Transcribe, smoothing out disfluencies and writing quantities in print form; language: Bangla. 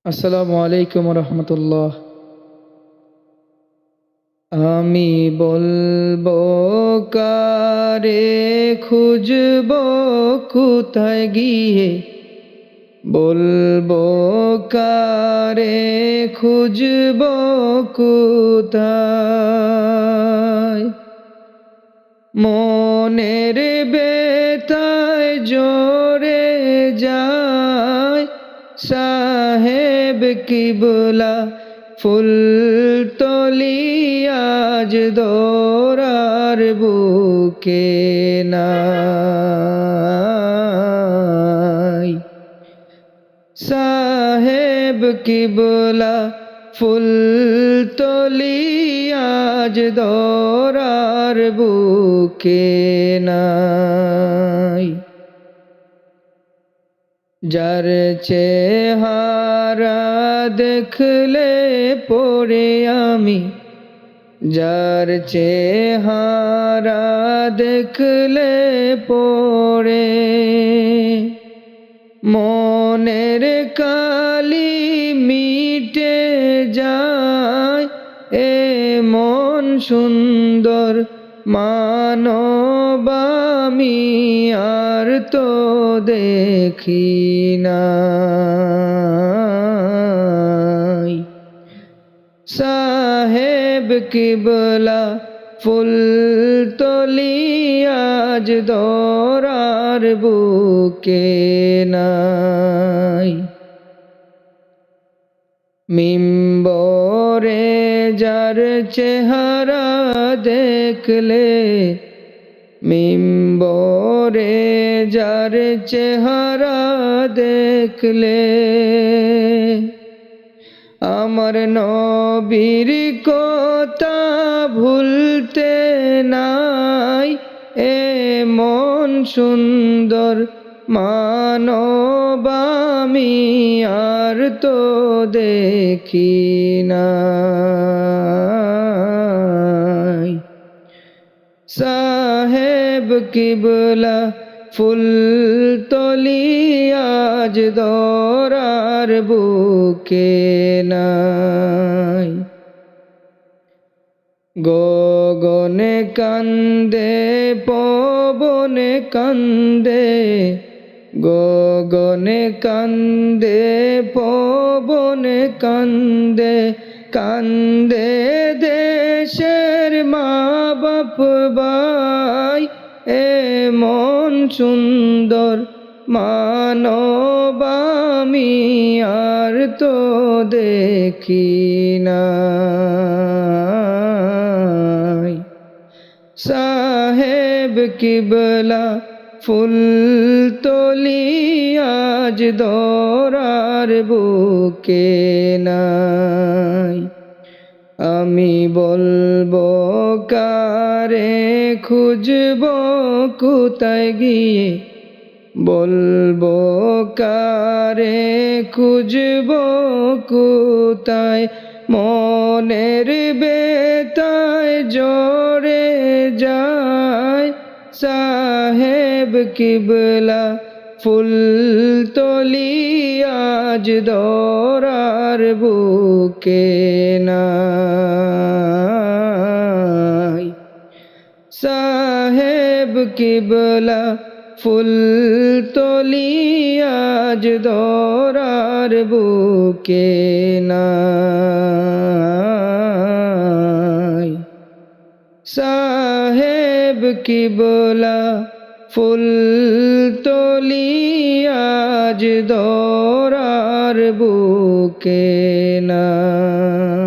আসসালামু আলাইকুম রহমতুল্লাহ। আমি বলবো কারে খুঁজব কোথায় গিয়ে, বলবো কারে খুঁজব কোথায়। মনের বেতায় জোরে যায় সাহেব কিবলা ফুলতলি আজ দোরার বুকে নাই। সাহেব কিবলা ফুলতলি আজ দোরার বুকে নাই। যার চেহারা দেখলে পড়ে আমি, যার চেহারা দেখলে পড়ে মনের কালি মিটে যায়। এ মন সুন্দর মানব আমি আর তো দেখি নাই। সাহেব কিবলা ফুলতলি আজ দোরার বুকে নাই। মিম্বরে যার চেহারা দেখলে, মিম্বরে যার চেহারা দেখলে আমার নবীর কথা ভুলতে নাই। এ মন সুন্দর মানব আমি আর তো দেখি নাই। সাহেব কিবলা ফুলতলি আজ দোরার বুকে নাই। গগনে কান্দে পবনে কান্দে, গগনে কান্দে পবনে কান্দে, কান্দে দেশের মা বাপ ভাই। এ মন সুন্দর মানব আমি আর তো দেখি নাই। সাহেব কিবলা ফুলতলি আজ দোরার বুকে নাই। আমি বলবো কারে খুঁজব কোথায় গিয়ে, বলবো কারে খুঁজব কোথায়। মনের বেতায় জোরে যায় সাহেব কিবলা ফুলতলি আজ দোরার বুকে নাই। সাহেব কিবলা ফুলতলি আজ দোরার বুকে নাই। সাহেব কিবলা ফুলতলি আজ দোরার বুকে নাই।